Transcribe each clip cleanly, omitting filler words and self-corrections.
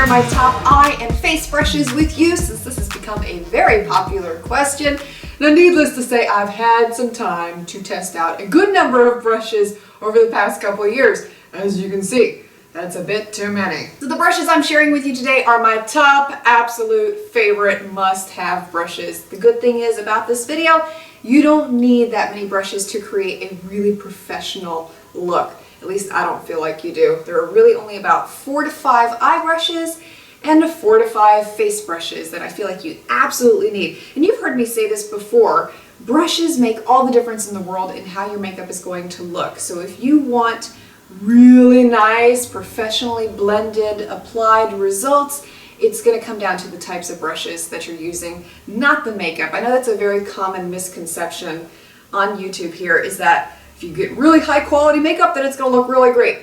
share my top eye and face brushes with you since this has become a very popular question. Now, needless to say, I've had some time to test out a good number of brushes over the past couple of years. As you can see, that's a bit too many. So the brushes I'm sharing with you today are my top absolute favorite must-have brushes. The good thing is about this video, you don't need that many brushes to create a really professional look. At least I don't feel like you do. There are really only about 4 to 5 eye brushes and 4 to 5 face brushes that I feel like you absolutely need. And you've heard me say this before, brushes make all the difference in the world in how your makeup is going to look. So if you want really nice, professionally blended, applied results, it's going to come down to the types of brushes that you're using, not the makeup. I know that's a very common misconception on YouTube here, is that if you get really high quality makeup, then it's going to look really great.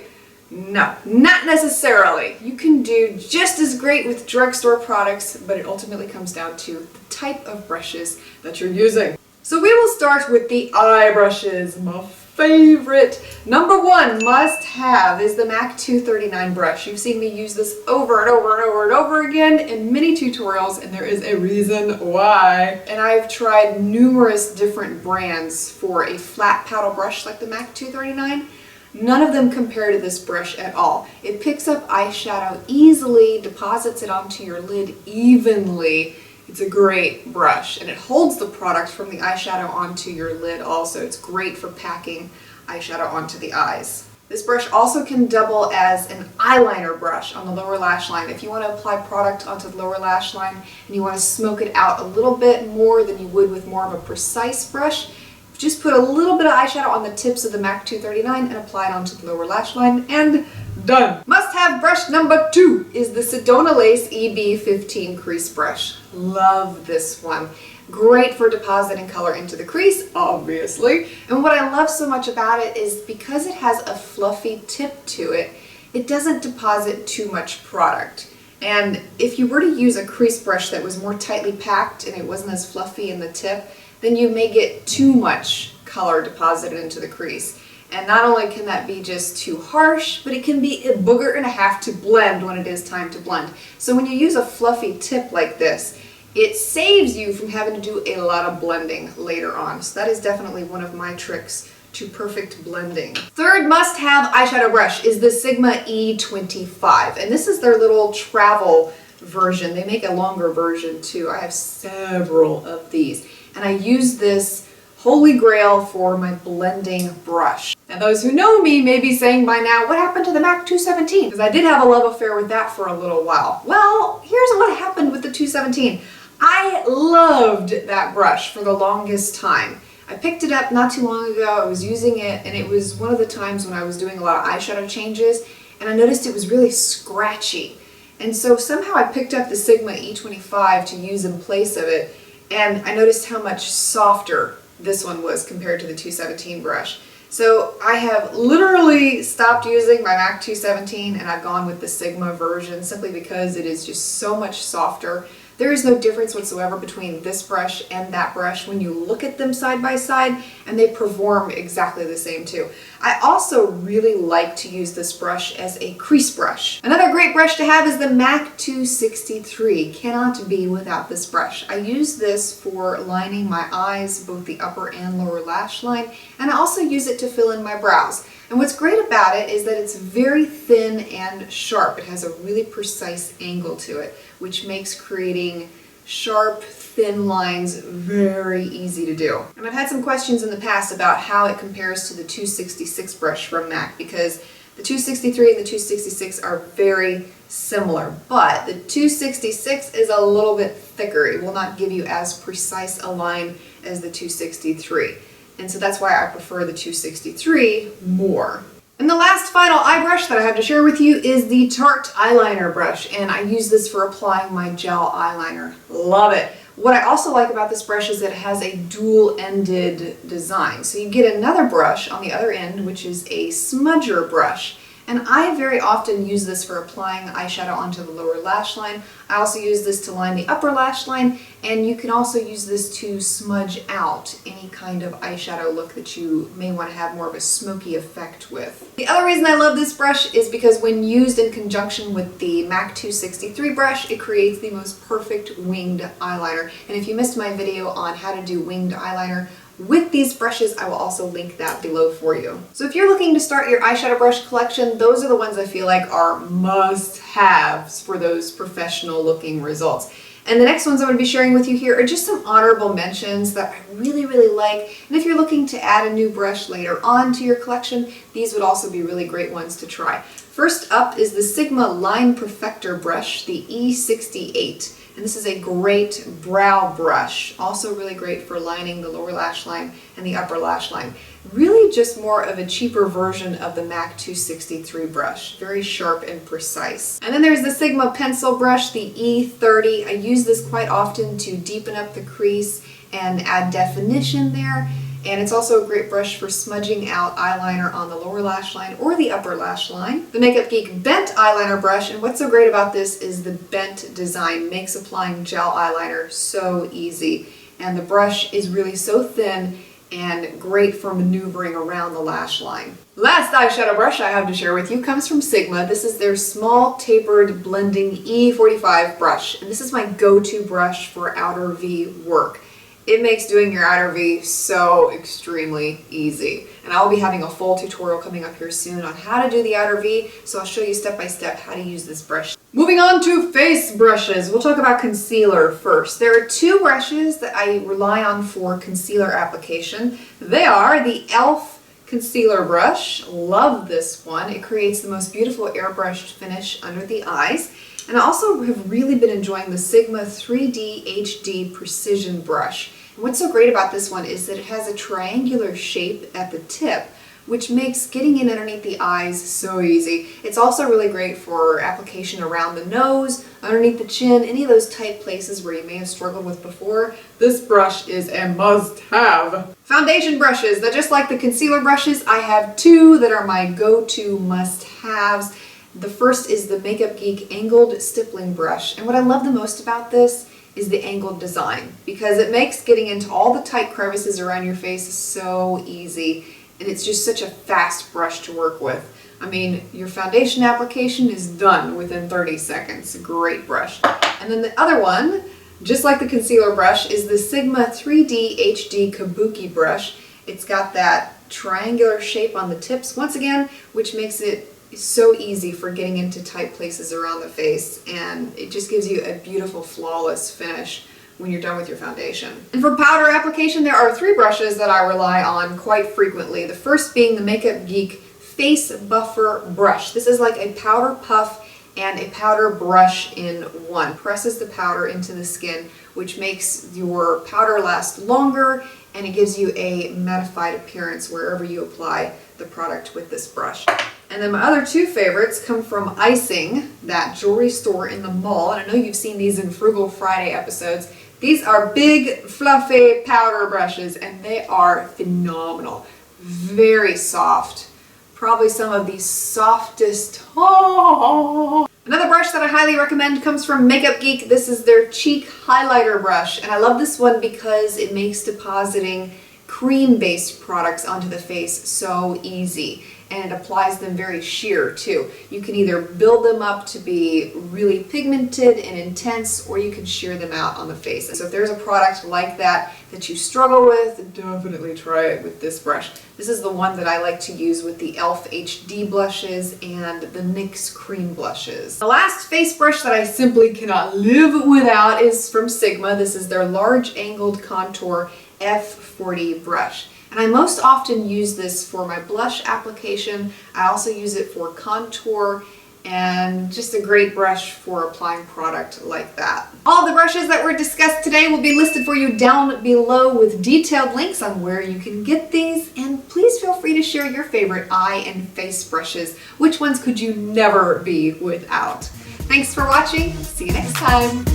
No, not necessarily. You can do just as great with drugstore products, but it ultimately comes down to the type of brushes that you're using. So we will start with the eye brushes. My favorite. Number 1 must have is the MAC 239 brush. You've seen me use this over and over and over and over again in many tutorials, and there is a reason why. And I've tried numerous different brands for a flat paddle brush like the MAC 239. None of them compare to this brush at all. It picks up eyeshadow easily, deposits it onto your lid evenly. It's a great brush, and it holds the product from the eyeshadow onto your lid also. It's great for packing eyeshadow onto the eyes. This brush also can double as an eyeliner brush on the lower lash line. If you want to apply product onto the lower lash line and you want to smoke it out a little bit more than you would with more of a precise brush, just put a little bit of eyeshadow on the tips of the MAC 239 and apply it onto the lower lash line, and done. Must-have brush number 2 is the Sedona Lace EB15 crease brush. Love this one. Great for depositing color into the crease, obviously. And what I love so much about it is because it has a fluffy tip to it, it doesn't deposit too much product. And if you were to use a crease brush that was more tightly packed and it wasn't as fluffy in the tip, then you may get too much color deposited into the crease. And not only can that be just too harsh, but it can be a booger and a half to blend when it is time to blend. So when you use a fluffy tip like this, it saves you from having to do a lot of blending later on. So that is definitely one of my tricks to perfect blending. Third must-have eyeshadow brush is the Sigma E25. And this is their little travel version. They make a longer version too. I have several of these. And I use this holy grail for my blending brush. And those who know me may be saying by now, what happened to the MAC 217? Because I did have a love affair with that for a little while. Well, here's what happened with the 217. I loved that brush for the longest time. I picked it up not too long ago, I was using it, and it was one of the times when I was doing a lot of eyeshadow changes, and I noticed it was really scratchy. And so somehow I picked up the Sigma E25 to use in place of it, and I noticed how much softer this one was compared to the 217 brush. So I have literally stopped using my MAC 217 and I've gone with the Sigma version simply because it is just so much softer. There is no difference whatsoever between this brush and that brush when you look at them side by side, and they perform exactly the same too. I also really like to use this brush as a crease brush. Another great brush to have is the MAC 263. Cannot be without this brush. I use this for lining my eyes, both the upper and lower lash line, and I also use it to fill in my brows. And what's great about it is that it's very thin and sharp. It has a really precise angle to it, which makes creating sharp, thin lines very easy to do. And I've had some questions in the past about how it compares to the 266 brush from MAC, because the 263 and the 266 are very similar, but the 266 is a little bit thicker. It will not give you as precise a line as the 263. And so that's why I prefer the 263 more. And the last final eye brush that I have to share with you is the Tarte eyeliner brush, and I use this for applying my gel eyeliner. Love it. What I also like about this brush is that it has a dual-ended design. So you get another brush on the other end, which is a smudger brush. And I very often use this for applying eyeshadow onto the lower lash line. I also use this to line the upper lash line, and you can also use this to smudge out any kind of eyeshadow look that you may want to have more of a smoky effect with. The other reason I love this brush is because when used in conjunction with the MAC 263 brush, it creates the most perfect winged eyeliner. And if you missed my video on how to do winged eyeliner with these brushes, I will also link that below for you. So if you're looking to start your eyeshadow brush collection, those are the ones I feel like are must-haves for those professional looking results. And the next ones I'm going to be sharing with you here are just some honorable mentions that I really like. And if you're looking to add a new brush later on to your collection, these would also be really great ones to try. First up is the Sigma Line Perfector brush, the E68. And this is a great brow brush, also really great for lining the lower lash line and the upper lash line. Really just more of a cheaper version of the MAC 263 brush, very sharp and precise. And then there's the Sigma pencil brush, the E30. I use this quite often to deepen up the crease and add definition there. And it's also a great brush for smudging out eyeliner on the lower lash line or the upper lash line. The Makeup Geek Bent Eyeliner brush, and what's so great about this is the bent design makes applying gel eyeliner so easy. And the brush is really so thin and great for maneuvering around the lash line. Last eyeshadow brush I have to share with you comes from Sigma. This is their small tapered blending E45 brush, and this is my go-to brush for outer V work. It makes doing your outer V so extremely easy. And I'll be having a full tutorial coming up here soon on how to do the outer V, so I'll show you step by step how to use this brush. Moving on to face brushes, we'll talk about concealer first. There are two brushes that I rely on for concealer application. They are the e.l.f. concealer brush. Love this one. It creates the most beautiful airbrushed finish under the eyes. And I also have really been enjoying the Sigma 3D HD Precision brush. And what's so great about this one is that it has a triangular shape at the tip, which makes getting in underneath the eyes so easy. It's also really great for application around the nose, underneath the chin, any of those tight places where you may have struggled with before. This brush is a must-have. Foundation brushes, that just like the concealer brushes, I have two that are my go-to must-haves. The first is the Makeup Geek Angled Stippling Brush, and what I love the most about this is the angled design, because it makes getting into all the tight crevices around your face so easy, and it's just such a fast brush to work with. I mean, your foundation application is done within 30 seconds. Great brush. And then the other one, just like the concealer brush, is the Sigma 3D HD Kabuki brush. It's got that triangular shape on the tips, once again, which makes it so easy for getting into tight places around the face, and it just gives you a beautiful, flawless finish when you're done with your foundation. And for powder application, there are three brushes that I rely on quite frequently. The first being the Makeup Geek Face Buffer brush. This is like a powder puff and a powder brush in one. Presses the powder into the skin, which makes your powder last longer, and it gives you a mattified appearance wherever you apply the product with this brush. And then my other two favorites come from Icing, that jewelry store in the mall, and I know you've seen these in Frugal Friday episodes. These are big, fluffy powder brushes, and they are phenomenal. Very soft. Probably some of the softest. Oh. Another brush that I highly recommend comes from Makeup Geek. This is their cheek highlighter brush, and I love this one because it makes depositing cream-based products onto the face so easy, and it applies them very sheer too. You can either build them up to be really pigmented and intense, or you can sheer them out on the face. So if there's a product like that that you struggle with, definitely try it with this brush. This is the one that I like to use with the e.l.f. HD blushes and the NYX cream blushes. The last face brush that I simply cannot live without is from Sigma. This is their large angled contour F40 brush. And I most often use this for my blush application. I also use it for contour, and just a great brush for applying product like that. All the brushes that were discussed today will be listed for you down below with detailed links on where you can get these, and please feel free to share your favorite eye and face brushes. Which ones could you never be without? Thanks for watching. See you next time.